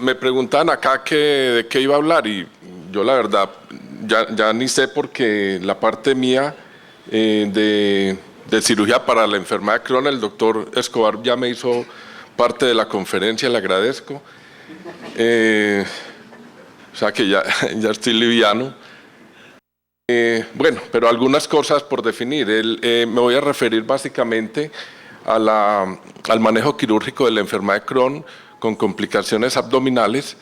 me preguntan acá de qué iba a hablar y yo la verdad ya ni sé porque la parte mía de cirugía para la enfermedad de Crohn, el doctor Escobar ya me hizo parte de la conferencia, le agradezco. O sea que ya estoy liviano. Bueno, pero algunas cosas por definir. Me voy a referir básicamente al manejo quirúrgico de la enfermedad de Crohn con complicaciones abdominales.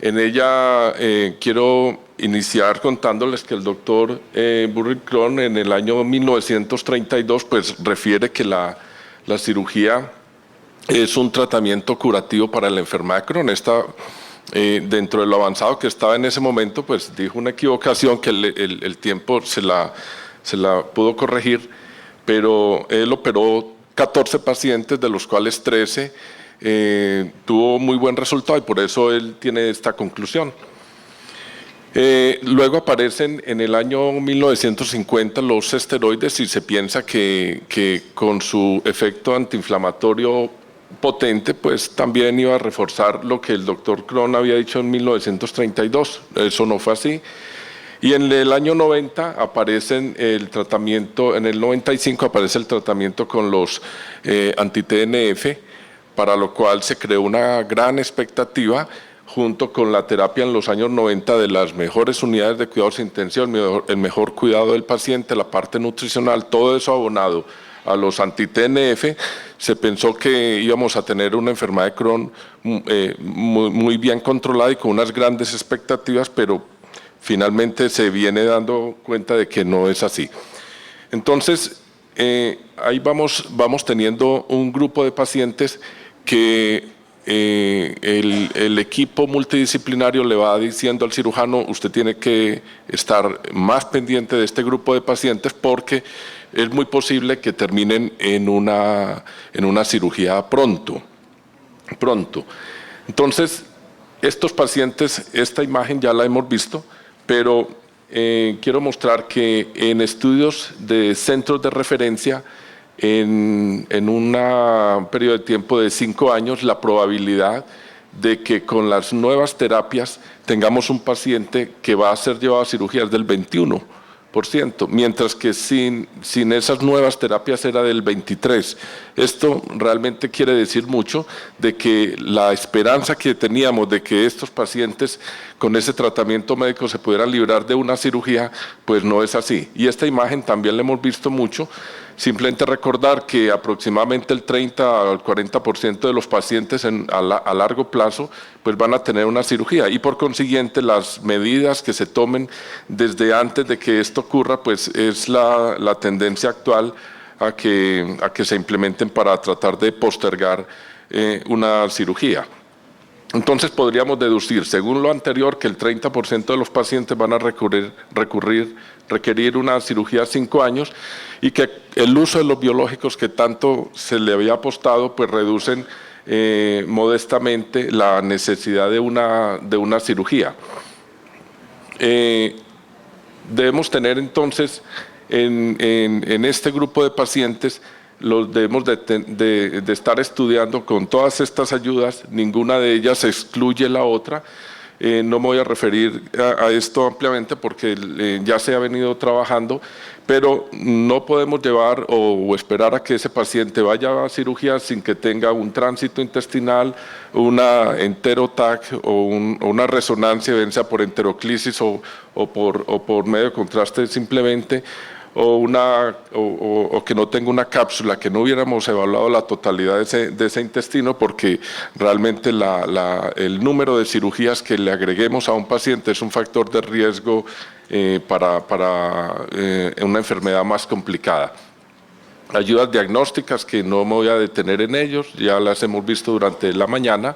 En ella quiero iniciar contándoles que el doctor Burritt Crohn en el año 1932 pues refiere que la cirugía es un tratamiento curativo para la enfermedad de Crohn. Dentro de lo avanzado que estaba en ese momento, pues dijo una equivocación que el tiempo se la pudo corregir, pero él operó 14 pacientes, de los cuales 13 tuvo muy buen resultado y por eso él tiene esta conclusión. Luego aparecen en el año 1950 los esteroides y se piensa que con su efecto antiinflamatorio potente, pues también iba a reforzar lo que el doctor Crohn había dicho en 1932. Eso no fue así. Y en el año 90 aparecen el tratamiento, en el 95 aparece el tratamiento con los anti-TNF, para lo cual se creó una gran expectativa junto con la terapia en los años 90 de las mejores unidades de cuidados intensivos, el mejor cuidado del paciente, la parte nutricional, todo eso abonado a los anti-TNF, se pensó que íbamos a tener una enfermedad de Crohn muy bien controlada y con unas grandes expectativas, pero finalmente se viene dando cuenta de que no es así. Entonces, ahí vamos teniendo un grupo de pacientes que el equipo multidisciplinario le va diciendo al cirujano: usted tiene que estar más pendiente de este grupo de pacientes porque es muy posible que terminen en una cirugía pronto. Entonces, estos pacientes, esta imagen ya la hemos visto, pero quiero mostrar que en estudios de centros de referencia, en un periodo de tiempo de 5 años, la probabilidad de que con las nuevas terapias tengamos un paciente que va a ser llevado a cirugía es del 21%, mientras que sin esas nuevas terapias era del 23%. Esto realmente quiere decir mucho de que la esperanza que teníamos de que estos pacientes con ese tratamiento médico se pudieran librar de una cirugía, pues no es así. Y esta imagen también la hemos visto mucho. Simplemente recordar que aproximadamente el 30 al 40% de los pacientes a largo plazo pues van a tener una cirugía, y por consiguiente las medidas que se tomen desde antes de que esto ocurra pues es la tendencia actual a que se implementen para tratar de postergar una cirugía. Entonces podríamos deducir, según lo anterior, que el 30% de los pacientes van a requerir una cirugía a 5 años, y que el uso de los biológicos que tanto se le había apostado pues reducen modestamente la necesidad de una cirugía. Debemos tener entonces en este grupo de pacientes, los debemos de estar estudiando con todas estas ayudas, ninguna de ellas excluye la otra. No me voy a referir a esto ampliamente porque ya se ha venido trabajando, pero no podemos llevar o esperar a que ese paciente vaya a cirugía sin que tenga un tránsito intestinal, una enteroTAC o una resonancia, bien sea por enteroclisis o por medio de contraste simplemente, o que no tenga una cápsula, que no hubiéramos evaluado la totalidad de ese intestino, porque realmente el número de cirugías que le agreguemos a un paciente es un factor de riesgo para una enfermedad más complicada. Ayudas diagnósticas que no me voy a detener en ellos, ya las hemos visto durante la mañana.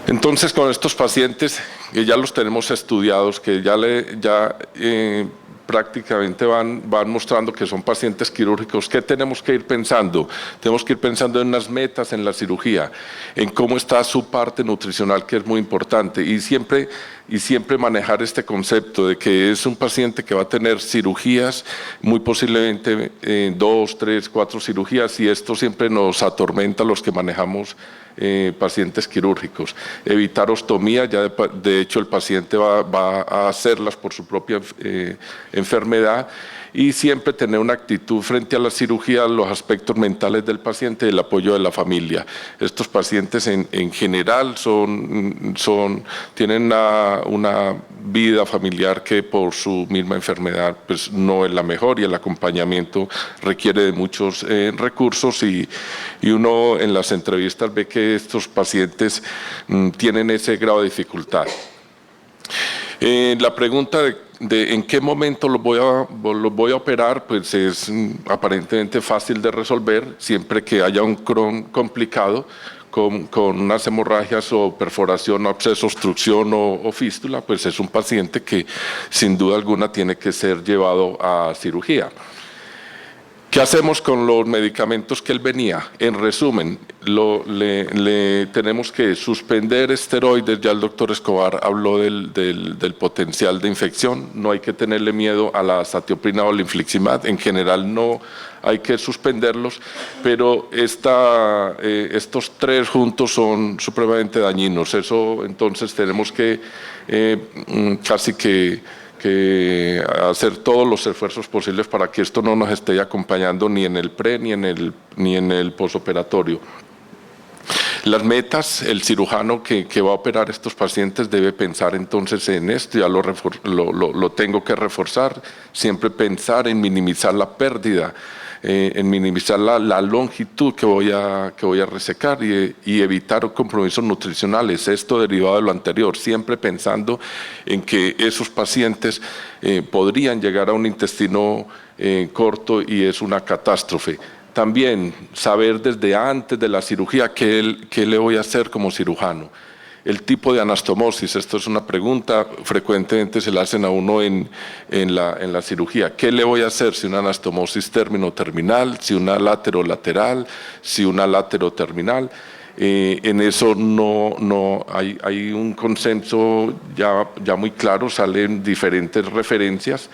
Entonces, con estos pacientes que ya los tenemos estudiados, que prácticamente van mostrando que son pacientes quirúrgicos. ¿Qué tenemos que ir pensando? Tenemos que ir pensando en unas metas en la cirugía, en cómo está su parte nutricional, que es muy importante, y siempre manejar este concepto de que es un paciente que va a tener cirugías, muy posiblemente 2, 3, 4 cirugías, y esto siempre nos atormenta a los que manejamos pacientes quirúrgicos. Evitar ostomía, ya de hecho el paciente va a hacerlas por su propia enfermedad, y siempre tener una actitud frente a la cirugía, los aspectos mentales del paciente y el apoyo de la familia. Estos pacientes en general tienen una vida familiar que por su misma enfermedad pues no es la mejor, y el acompañamiento requiere de muchos recursos, y uno en las entrevistas ve que estos pacientes tienen ese grado de dificultad. La pregunta de en qué momento los voy a operar, pues es aparentemente fácil de resolver, siempre que haya un Crohn complicado, con unas hemorragias o perforación, o absceso, obstrucción o fístula, pues es un paciente que sin duda alguna tiene que ser llevado a cirugía. ¿Qué hacemos con los medicamentos que él venía? En resumen, le tenemos que suspender esteroides. Ya el doctor Escobar habló del potencial de infección. No hay que tenerle miedo a la azatioprina o al infliximab. En general no hay que suspenderlos, pero estos tres juntos son supremamente dañinos. Eso entonces tenemos que casi que hacer todos los esfuerzos posibles para que esto no nos esté acompañando ni en el pre ni en el posoperatorio. Las metas, el cirujano que va a operar estos pacientes debe pensar entonces en esto, ya lo tengo que reforzar, siempre pensar en minimizar la pérdida, en minimizar la longitud que voy a resecar, y evitar compromisos nutricionales. Esto derivado de lo anterior, siempre pensando en que esos pacientes podrían llegar a un intestino corto y es una catástrofe. También saber desde antes de la cirugía qué le voy a hacer como cirujano. El tipo de anastomosis, esto es una pregunta, frecuentemente se la hacen a uno en la cirugía. ¿Qué le voy a hacer? Si una anastomosis término-terminal, si una látero-lateral, si una látero-terminal. En eso no hay un consenso ya muy claro, salen diferentes referencias,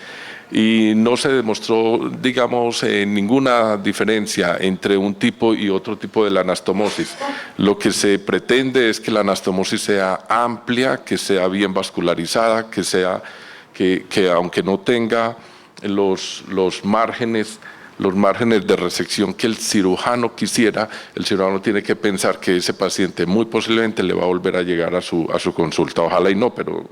y no se demostró, digamos, ninguna diferencia entre un tipo y otro tipo de la anastomosis. Lo que se pretende es que la anastomosis sea amplia, que sea bien vascularizada, que aunque no tenga los márgenes de resección que el cirujano quisiera, el cirujano tiene que pensar que ese paciente muy posiblemente le va a volver a llegar a su consulta. Ojalá y no, pero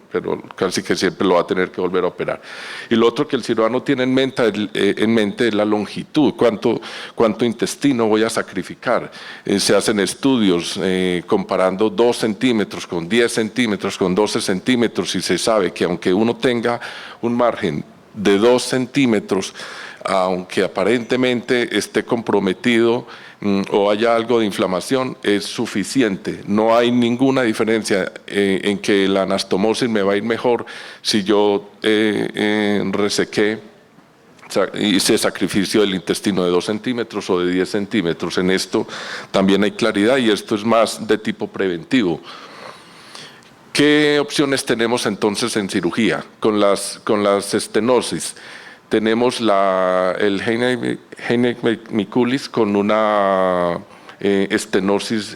casi que siempre lo va a tener que volver a operar. Y lo otro que el cirujano tiene en mente es la longitud, cuánto intestino voy a sacrificar. Se hacen estudios comparando 2 centímetros con 10 centímetros, con 12 centímetros, y se sabe que aunque uno tenga un margen de 2 centímetros, aunque aparentemente esté comprometido o haya algo de inflamación, es suficiente. No hay ninguna diferencia en que la anastomosis me va a ir mejor si yo resequé, hice sacrificio del intestino de 2 centímetros o de 10 centímetros. En esto también hay claridad, y esto es más de tipo preventivo. ¿Qué opciones tenemos entonces en cirugía? Con las estenosis. Tenemos el Hennig-Mikulicz con una estenosis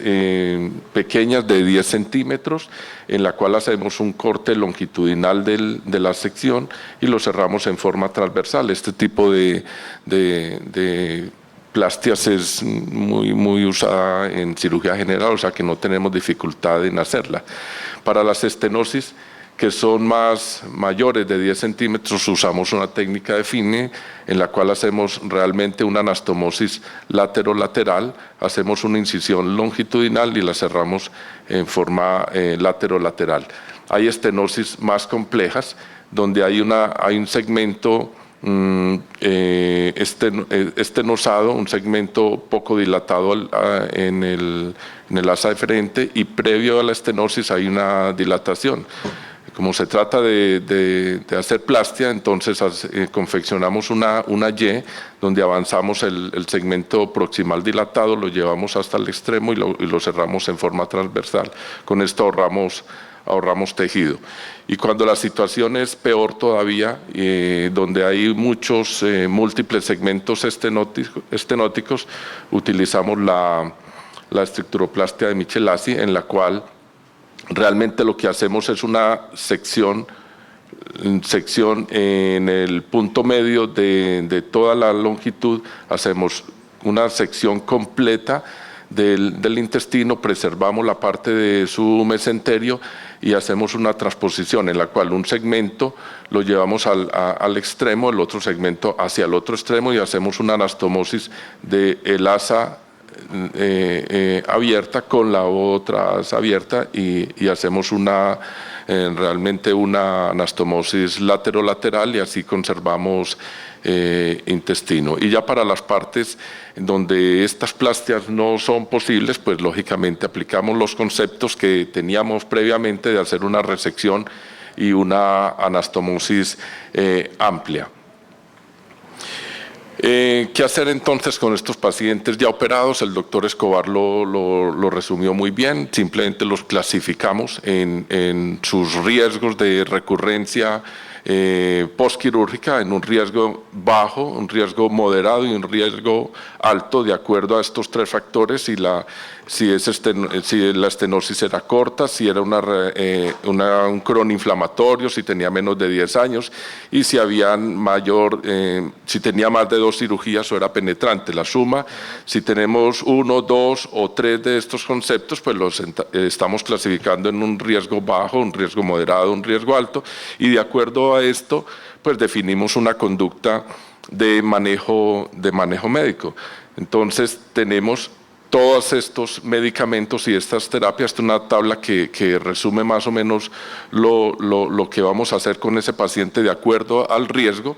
pequeña de 10 centímetros, en la cual hacemos un corte longitudinal de la sección y lo cerramos en forma transversal. Este tipo de plastias es muy usada en cirugía general, o sea que no tenemos dificultad en hacerla. Para las estenosis que son mayores de 10 centímetros, usamos una técnica de Fine, en la cual hacemos realmente una anastomosis látero-lateral, hacemos una incisión longitudinal y la cerramos en forma látero-lateral. Hay estenosis más complejas, donde hay un segmento estenosado, un segmento poco dilatado en el asa deferente, y previo a la estenosis hay una dilatación. Como se trata de hacer plastia, entonces confeccionamos una Y donde avanzamos el segmento proximal dilatado, lo llevamos hasta el extremo y lo cerramos en forma transversal. Con esto ahorramos tejido. Y cuando la situación es peor todavía, donde hay muchos múltiples segmentos estenóticos, utilizamos la estructuroplastia de Michelazzi, en la cual realmente lo que hacemos es una sección en el punto medio de toda la longitud, hacemos una sección completa del intestino, preservamos la parte de su mesenterio y hacemos una transposición en la cual un segmento lo llevamos al extremo, el otro segmento hacia el otro extremo y hacemos una anastomosis del asa abierta con la otra asa abierta y hacemos realmente una anastomosis lateral y así conservamos intestino. Y ya para las partes donde estas plastias no son posibles, pues lógicamente aplicamos los conceptos que teníamos previamente de hacer una resección y una anastomosis amplia. ¿Qué hacer entonces con estos pacientes ya operados? El doctor Escobar lo resumió muy bien, simplemente los clasificamos en sus riesgos de recurrencia postquirúrgica, en un riesgo bajo, un riesgo moderado y un riesgo alto, de acuerdo a estos tres factores: si la estenosis era corta, si era un crono inflamatorio, si tenía menos de 10 años y si tenía más de 2 cirugías o era penetrante. La suma, si tenemos 1, 2 o 3 de estos conceptos, pues los estamos clasificando en un riesgo bajo, un riesgo moderado, un riesgo alto, y de acuerdo a esto, pues definimos una conducta de manejo médico. Entonces tenemos todos estos medicamentos y estas terapias. Esta es una tabla que resume más o menos lo que vamos a hacer con ese paciente de acuerdo al riesgo,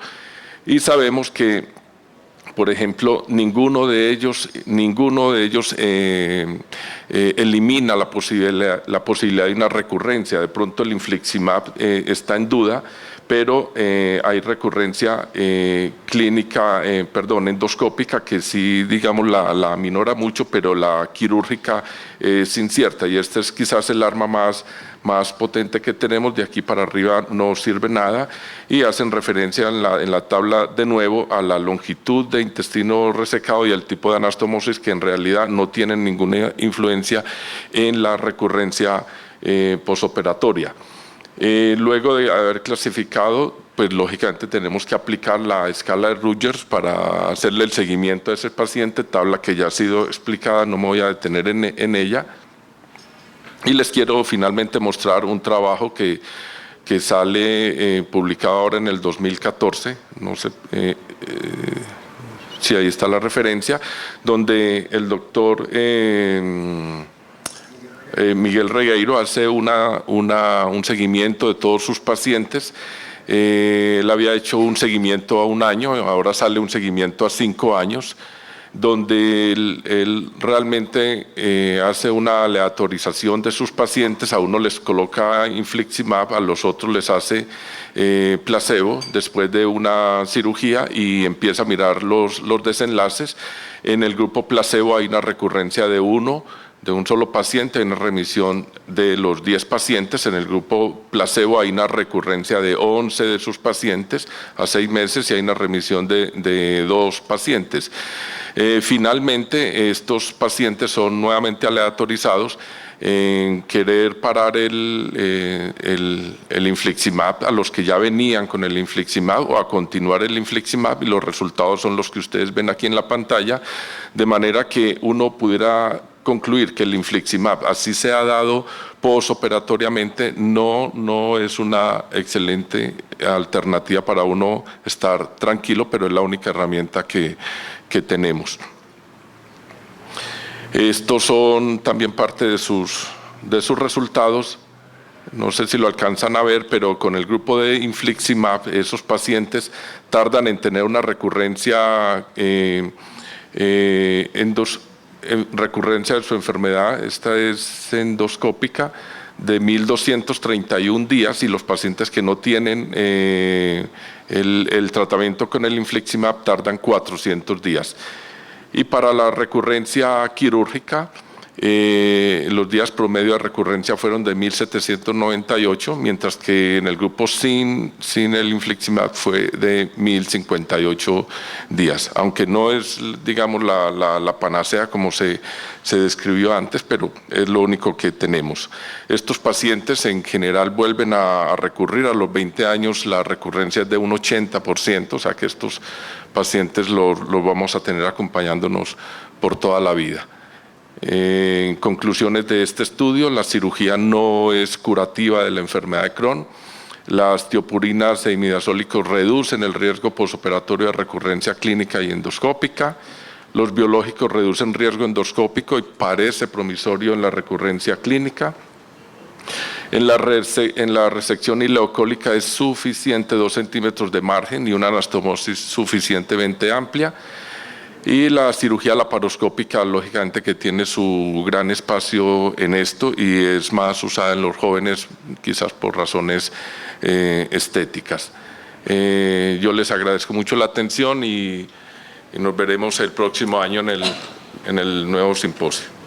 y sabemos que, por ejemplo, ninguno de ellos elimina la posibilidad de una recurrencia. De pronto el infliximab está en duda, pero hay recurrencia endoscópica que sí, digamos, la minora mucho, pero la quirúrgica es incierta, y este es quizás el arma más potente que tenemos. De aquí para arriba no sirve nada, y hacen referencia en la tabla de nuevo a la longitud de intestino resecado y al tipo de anastomosis, que en realidad no tienen ninguna influencia en la recurrencia posoperatoria. Luego de haber clasificado, pues lógicamente tenemos que aplicar la escala de Rogers para hacerle el seguimiento a ese paciente, tabla que ya ha sido explicada, no me voy a detener en ella. Y les quiero finalmente mostrar un trabajo que sale publicado ahora en el 2014, no sé si ahí está la referencia, donde el doctor Miguel Regueiro hace un seguimiento de todos sus pacientes. Él había hecho un seguimiento a 1 año, ahora sale un seguimiento a 5 años, donde él realmente hace una aleatorización de sus pacientes. A uno les coloca infliximab, a los otros les hace placebo después de una cirugía, y empieza a mirar los desenlaces. En el grupo placebo hay una recurrencia de un solo paciente, hay una remisión de los 10 pacientes. En el grupo placebo hay una recurrencia de 11 de sus pacientes a 6 meses y hay una remisión de 2 pacientes. Finalmente, estos pacientes son nuevamente aleatorizados en querer parar el infliximab a los que ya venían con el infliximab o a continuar el infliximab, y los resultados son los que ustedes ven aquí en la pantalla, de manera que uno pudiera concluir que el infliximab, así se ha dado posoperatoriamente, no es una excelente alternativa para uno estar tranquilo, pero es la única herramienta que tenemos. Estos son también parte de sus resultados. No sé si lo alcanzan a ver, pero con el grupo de infliximab, esos pacientes tardan en tener una recurrencia recurrencia de su enfermedad. Esta es endoscópica, de 1.231 días, y los pacientes que no tienen el tratamiento con el infliximab tardan 400 días. Y para la recurrencia quirúrgica, los días promedio de recurrencia fueron de 1.798, mientras que en el grupo sin el infliximab fue de 1.058 días, aunque no es, digamos, la panacea como se describió antes, pero es lo único que tenemos. Estos pacientes en general vuelven a recurrir a los 20 años, la recurrencia es de un 80%, o sea que estos pacientes los vamos a tener acompañándonos por toda la vida. En conclusiones de este estudio, la cirugía no es curativa de la enfermedad de Crohn. Las tiopurinas e imidazólicos reducen el riesgo postoperatorio de recurrencia clínica y endoscópica. Los biológicos reducen riesgo endoscópico y parece promisorio en la recurrencia clínica. En la resección ileocólica es suficiente 2 centímetros de margen y una anastomosis suficientemente amplia. Y la cirugía laparoscópica, lógicamente, que tiene su gran espacio en esto y es más usada en los jóvenes, quizás por razones estéticas. Yo les agradezco mucho la atención y nos veremos el próximo año en el nuevo simposio.